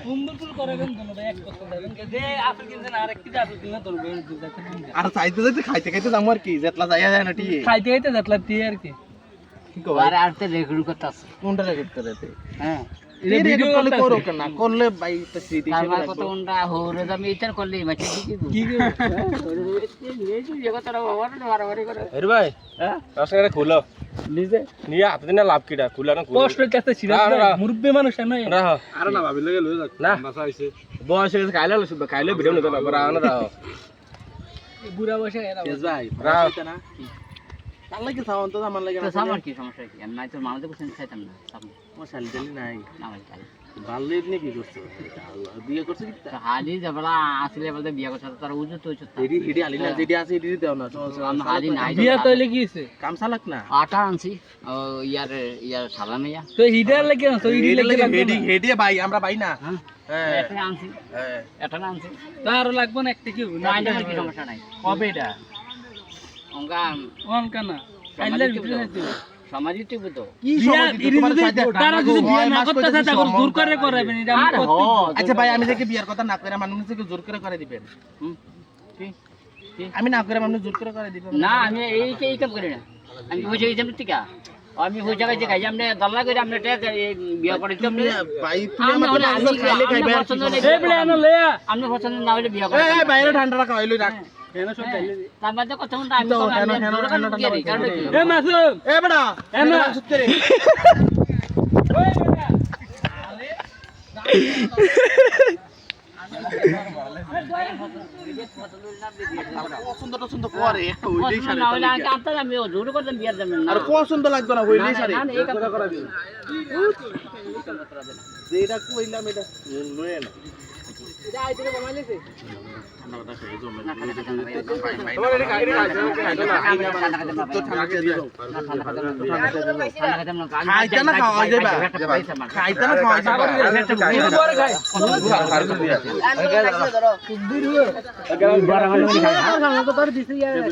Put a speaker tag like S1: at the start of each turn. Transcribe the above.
S1: কুম্বলপুল করে কেন দোনো ভাই এক কথা দেন যে আপেল কিনছেন আর এক কেজি আপেল কিনলে ধরবে
S2: আর চাইতে চাইতে খাইতে খাইতে যাবো আর কি যেতলা যাইয়া যায় না টি
S1: খাইতে খাইতে যাতলা দিয়ে আর কি
S2: কি কো ভাই
S3: আর তে রেকর্ড করতে আছে
S2: কোনটা রেকর্ড করতে
S3: হ্যাঁ
S2: এই রেকর্ড করলে করো কেন না করলে ভাই তো স্মৃতি হিসেবে
S3: আমার
S2: রাখবো
S3: কত ঘন্টা হোরে আমি ইতার করলে মাছ কি
S1: কি
S3: এই কথাটা বাবার বারবারই করে
S4: এর ভাই
S3: হ্যাঁ
S4: রাস্তাটা খুলো
S3: নিজে
S4: নিয়ে হাতে দিনে লাভ কিটা খুলা না খুলো
S1: কষ্ট কাছে সিরাজ মুরব্বি মানুষ না
S4: রাহ
S5: আরে না ভাবি লাগে লয়ে যাক
S4: না
S5: বাসা আইছে
S4: বয়স হয়ে গেছে খাইলে ভিডিও নিতে না রাহ না রাহ
S1: বুড়া বসে এরা
S2: শেষ ভাই
S4: রাহ
S2: না তার লাগে সাউন্ড তো আমার লাগে
S3: তো
S2: না
S3: সামার কি সমস্যা কি আমি নাই তো মানুষ কোশ্চেন খাইতাম না সামনে
S2: আমার শালি নাই
S3: না ভাই তাই
S2: ভালো নি কি করছো বিয়ে করছো কি
S3: হালি যাবলা আসলে বলতে বিয়া করতে তার উজু তো হচ্ছে
S2: এডি এডি আলি না যেডি আছে এডি দাও না
S3: আমি হালি নাই
S1: বিয়া তো হইলে কি হইছে
S2: কাম চালাক না
S3: আটা আনছি ইয়ার সালামিয়া
S1: তো হিডার লাগে না তো হিডি লাগে
S2: হেডি হেডি ভাই আমরা ভাই না
S3: হ্যাঁ
S2: হ্যাঁ
S3: এটা আনছি
S2: হ্যাঁ
S3: এটা আনছি
S1: তারও লাগবে না একটা কি
S3: না এটা কি সমস্যা নাই
S2: কবে এটা
S3: অঙ্গা
S1: ওন কানা আইলার ভিতরে নাইতো
S3: সমাজই টিপ তো
S2: কি
S1: বিয়া
S2: সময় দিতে
S1: ইরি
S2: তোমার
S1: যদি
S2: সাথে
S1: তারা যদি বিয়া না করতে চায় তখন দূর করে করাবেন এটা আমি
S3: আরে
S1: করতে
S2: আচ্ছা ভাই আমি দেখি বিয়ার কথা না করে মানুষ থেকে জোর করে দিবেন
S3: কি
S2: আমি না করে মানুষ জোর করে দিবেন
S3: না আমি এই কাম করি না আমি বুঝে গেছিলাম ঠিক আমি বুঝে গেছি গাই আমরা দল্লা করে আমরা বিয়া করে
S2: তুমি ভাই তুমি আমাকে আজকাল খাইলে খাইবে আর
S1: এই বলে আনো লয়া
S3: আমি পছন্দ না হলে বিয়া করে
S2: এই বাইরে ঠান্ডা রাখা হইলো রাখ
S1: কেন সব চাইলে
S3: তার মধ্যে কথা মতো আমি
S2: দাও, কেন, কেন, কেন, কেন,
S1: এ মাসুম
S2: এ বেটা
S1: এ না
S2: সুত্তরে
S1: ওই বেটা
S2: পছন্দ টছন্দ করে একটা হইলেই সারে
S3: না হলে আমি জোর করতাম বিয়ার দেবেন না
S2: আর পছন্দ লাগবে না হইলেই সারে
S3: না, এই কাম করা দিন
S2: যেটা কইলাম এটা লয়ে না
S1: এটা আইতে কমাইলেছে
S2: তোমার এটা গাড়ি আছে খাইতো না তো ঠান্ডা দিয়ে দাও খাইতা না খাওয়া যাবে খাইতা না খাওয়া যাবে
S1: পরে খাই
S3: আমি